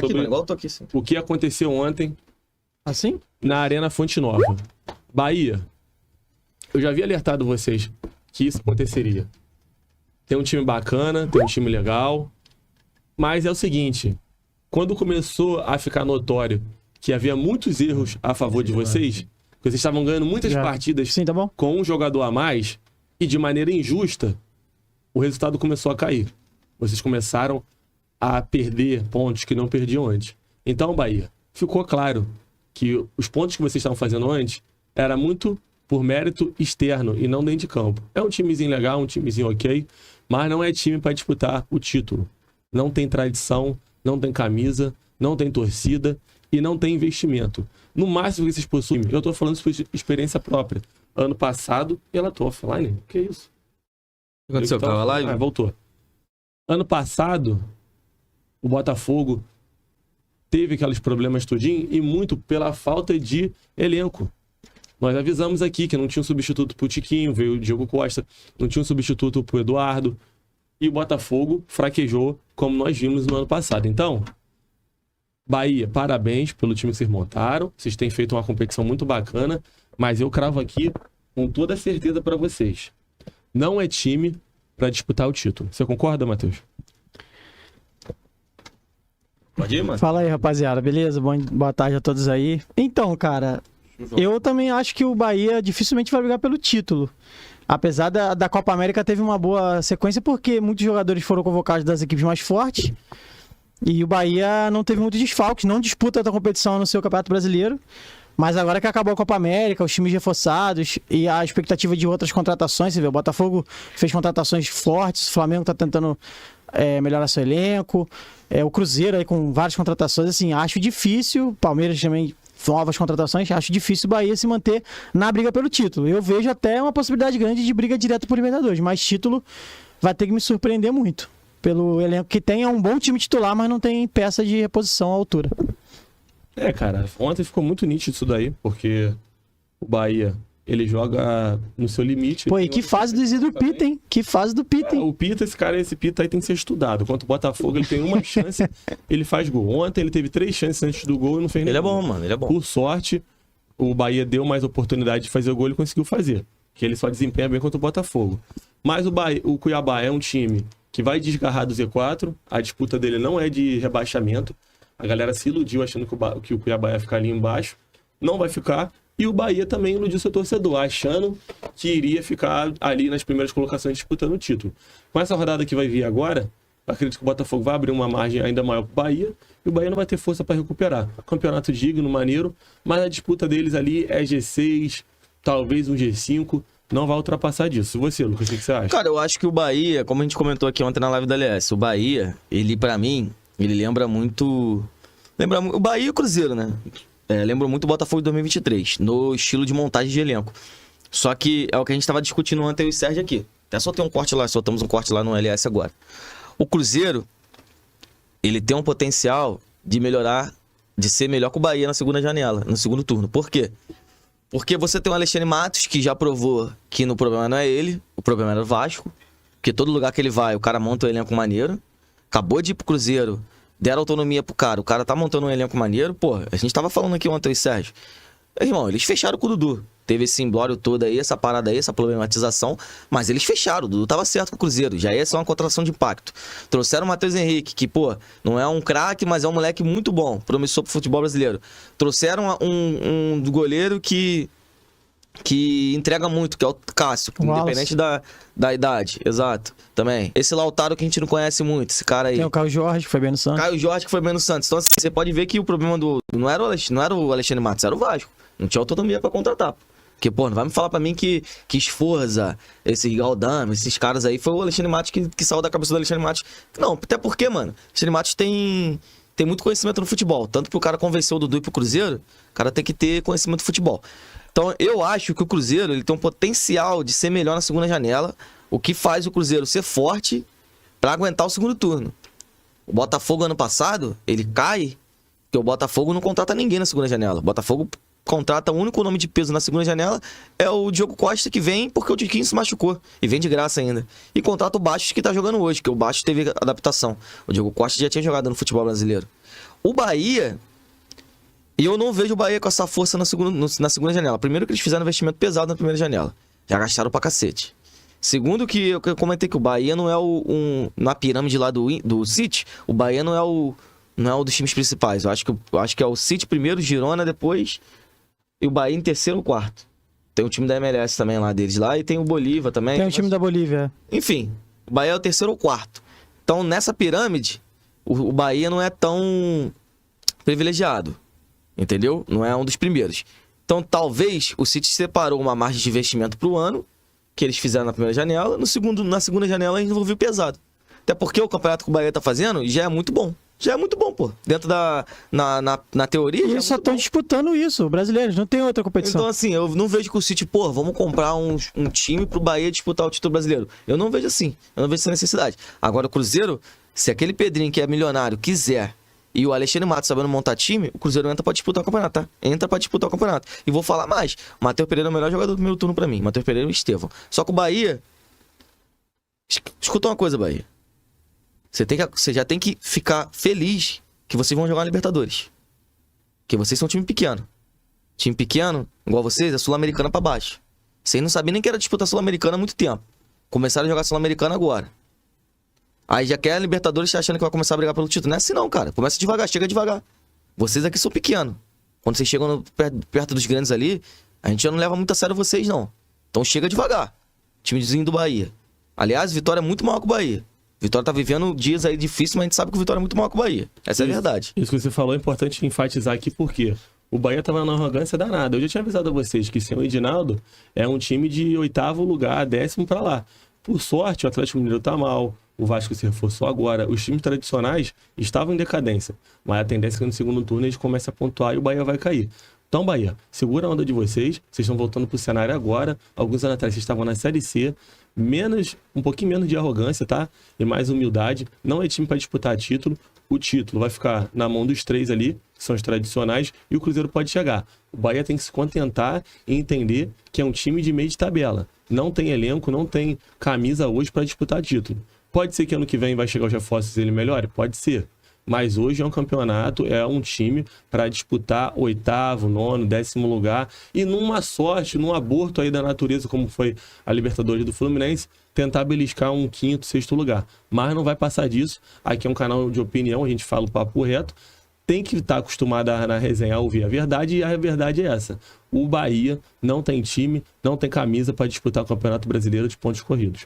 Aqui, mano, igual eu tô aqui, sim. o que aconteceu ontem Assim? na Arena Fonte Nova. Bahia, eu já havia alertado vocês que isso aconteceria. Tem um time bacana, tem um time legal, mas é o seguinte, quando começou a ficar notório que havia muitos erros a favor de vocês, que vocês estavam ganhando muitas partidas Sim, tá bom? com um jogador a mais e de maneira injusta, o resultado começou a cair. Vocês começaram a perder pontos que não perdiam antes. Então, Bahia, ficou claro que os pontos que vocês estavam fazendo antes era muito por mérito externo e não dentro de campo. É um timezinho legal, um timezinho ok, mas não é time para disputar o título. Não tem tradição, não tem camisa, não tem torcida e não tem investimento. No máximo que vocês possuem, eu tô falando por experiência própria. Ano passado, e ela tô offline? Que isso? O que aconteceu? Tava live? Ah, voltou. Ano passado, o Botafogo teve aqueles problemas tudinho e muito pela falta de elenco. Nós avisamos aqui que não tinha um substituto pro Tiquinho, veio o Diego Costa, não tinha um substituto pro Eduardo. E o Botafogo fraquejou, como nós vimos no ano passado. Então, Bahia, parabéns pelo time que vocês montaram. Vocês têm feito uma competição muito bacana, mas eu cravo aqui com toda certeza para vocês. Não é time para disputar o título. Você concorda, Matheus? Pode ir, mano? Fala aí, rapaziada, beleza? Boa tarde a todos aí. Então, cara, eu também acho que o Bahia dificilmente vai brigar pelo título. Apesar da Copa América teve uma boa sequência, porque muitos jogadores foram convocados das equipes mais fortes. E o Bahia não teve muitos desfalques, não disputa a competição no seu Campeonato Brasileiro. Mas agora que acabou a Copa América, os times reforçados e a expectativa de outras contratações, você vê, o Botafogo fez contratações fortes, o Flamengo tá tentando melhorar seu elenco, o Cruzeiro aí com várias contratações, assim, acho difícil, Palmeiras também, novas contratações, acho difícil o Bahia se manter na briga pelo título. Eu vejo até uma possibilidade grande de briga direta por Libertadores, mas título vai ter que me surpreender muito. Pelo elenco que tem, é um bom time titular, mas não tem peça de reposição à altura. Cara, ontem ficou muito nítido isso daí, porque o Bahia, ele joga no seu limite. Pô, e que fase do Isidro Pita, hein? Que fase do Pita, hein? O Pita, esse Pita aí tem que ser estudado. Enquanto o Botafogo, ele tem uma chance, ele faz gol. Ontem ele teve 3 chances antes do gol e não fez nenhum. Ele é bom, mano, ele é bom. Por sorte, o Bahia deu mais oportunidade de fazer o gol e ele conseguiu fazer. Que ele só desempenha bem contra o Botafogo. Mas o Cuiabá é um time que vai desgarrar do Z4, a disputa dele não é de rebaixamento. A galera se iludiu achando que o Cuiabá ia ficar ali embaixo. Não vai ficar. E o Bahia também iludiu seu torcedor, achando que iria ficar ali nas primeiras colocações disputando o título. Com essa rodada que vai vir agora, acredito que o Botafogo vai abrir uma margem ainda maior para o Bahia e o Bahia não vai ter força para recuperar. Campeonato digno, maneiro, mas a disputa deles ali é G6, talvez um G5. Não vai ultrapassar disso. E você, Lucas, o que você acha? Cara, eu acho que o Bahia, como a gente comentou aqui ontem na live da LS, o Bahia, ele pra mim, ele lembra muito... o Bahia e o Cruzeiro, né? Lembra muito o Botafogo de 2023, no estilo de montagem de elenco. Só que é o que a gente tava discutindo ontem, eu e o Sérgio aqui. Até soltei um corte lá, soltamos um corte lá no LS agora. O Cruzeiro, ele tem um potencial de melhorar, de ser melhor que o Bahia na segunda janela, no segundo turno. Por quê? Porque você tem o Alexandre Matos, que já provou que no problema não é ele, o problema era o Vasco. Porque todo lugar que ele vai, o cara monta um elenco maneiro. Acabou de ir pro Cruzeiro, deram autonomia pro cara, o cara tá montando um elenco maneiro. Pô, a gente tava falando aqui ontem, Sérgio. Irmão, eles fecharam com o Dudu. Teve esse imbróglio todo aí, essa parada aí, essa problematização, mas eles fecharam, o Dudu tava certo com o Cruzeiro, já ia ser uma contratação de impacto. Trouxeram o Matheus Henrique, que, pô, não é um craque, mas é um moleque muito bom, promissor pro futebol brasileiro. Trouxeram um goleiro que entrega muito, que é o Cássio, independente da idade, exato, também. Esse Lautaro que a gente não conhece muito, esse cara aí. Tem o Caio Jorge, que foi bem no Santos. Caio Jorge, que foi bem no Santos. Então, assim, você pode ver que o problema não era o Alexandre Matos, era o Vasco. Não tinha autonomia pra contratar. Porque, pô, não vai me falar pra mim que Esforza, esse Galdame, esses caras aí, foi o Alexandre Matos que saiu da cabeça do Alexandre Matos. Não, até porque, mano, o Alexandre Matos tem muito conhecimento no futebol. Tanto pro cara convencer o Dudu e pro Cruzeiro, o cara tem que ter conhecimento do futebol. Então, eu acho que o Cruzeiro, ele tem um potencial de ser melhor na segunda janela, o que faz o Cruzeiro ser forte pra aguentar o segundo turno. O Botafogo, ano passado, ele cai, porque o Botafogo não contrata ninguém na segunda janela. O Botafogo contrata, o único nome de peso na segunda janela é o Diego Costa, que vem porque o Tiquinho se machucou. E vem de graça ainda. E contrata o Bastos, que tá jogando hoje, que o Bastos teve adaptação. O Diego Costa já tinha jogado no futebol brasileiro. O Bahia, eu não vejo o Bahia com essa força na segunda janela. Primeiro que eles fizeram um investimento pesado na primeira janela. Já gastaram pra cacete. Segundo que eu comentei que o Bahia não é na pirâmide lá do City, o Bahia não é o dos times principais. Eu acho que é o City primeiro, Girona depois, e o Bahia em terceiro ou quarto. Tem o time da MLS também lá deles lá, e tem o Bolívia também. Tem o time da Bolívia. Enfim, o Bahia é o terceiro ou quarto. Então, nessa pirâmide, o Bahia não é tão privilegiado. Entendeu? Não é um dos primeiros. Então, talvez o City separou uma margem de investimento pro ano, que eles fizeram na primeira janela. Na segunda janela, eles envolveu pesado. Até porque o campeonato que o Bahia tá fazendo já é muito bom. Já é muito bom, pô. Dentro na teoria. E eles só estão disputando isso, brasileiros, não tem outra competição. Então, assim, eu não vejo que o City, pô, vamos comprar um time pro Bahia disputar o título brasileiro. Eu não vejo assim. Eu não vejo essa necessidade. Agora, o Cruzeiro, se aquele Pedrinho que é milionário quiser e o Alexandre Matos sabendo montar time, o Cruzeiro entra pra disputar o campeonato, tá? Entra pra disputar o campeonato. E vou falar mais. O Matheus Pereira é o melhor jogador do primeiro turno pra mim. Matheus Pereira e o Estevão. Só que o Bahia... Escuta uma coisa, Bahia. Você já tem que ficar feliz que vocês vão jogar na Libertadores. Porque vocês são um time pequeno. Time pequeno, igual vocês, é Sul-Americana pra baixo. Vocês não sabiam nem que era disputar Sul-Americana há muito tempo. Começaram a jogar Sul-Americana agora. Aí já quer a Libertadores achando que vai começar a brigar pelo título. Não é assim não, cara. Começa devagar, chega devagar. Vocês aqui são pequenos. Quando vocês chegam perto dos grandes ali, a gente já não leva muito a sério vocês, não. Então chega devagar. Timezinho do Bahia. Aliás, Vitória é muito maior que o Bahia. Vitória tá vivendo dias aí difíceis, mas a gente sabe que o Vitória é muito maior que o Bahia. Essa é a verdade. Isso que você falou é importante enfatizar aqui, porque o Bahia tava na arrogância danada. Eu já tinha avisado a vocês que sem o Edinaldo é um time de 8º lugar, 10º pra lá. Por sorte, o Atlético Mineiro tá mal, o Vasco se reforçou agora. Os times tradicionais estavam em decadência, mas a tendência é que no segundo turno eles comecem a pontuar e o Bahia vai cair. Então, Bahia, segura a onda de vocês estão voltando pro cenário agora. Alguns anos atrás vocês estavam na Série C, um pouquinho menos de arrogância, tá? E mais humildade. Não é time para disputar título. O título vai ficar na mão dos 3 ali, que são os tradicionais, e o Cruzeiro pode chegar. O Bahia tem que se contentar e entender que é um time de meio de tabela. Não tem elenco, não tem camisa hoje para disputar título. Pode ser que ano que vem vai chegar os reforços e ele melhore? Pode ser. Mas hoje é um campeonato, é um time para disputar 8º, 9º, 10º lugar. E numa sorte, num aborto aí da natureza, como foi a Libertadores do Fluminense, tentar beliscar um 5º, 6º lugar. Mas não vai passar disso. Aqui é um canal de opinião, a gente fala o papo reto. Tem que estar acostumado na resenha a ouvir a verdade, e a verdade é essa. O Bahia não tem time, não tem camisa para disputar o Campeonato Brasileiro de pontos corridos.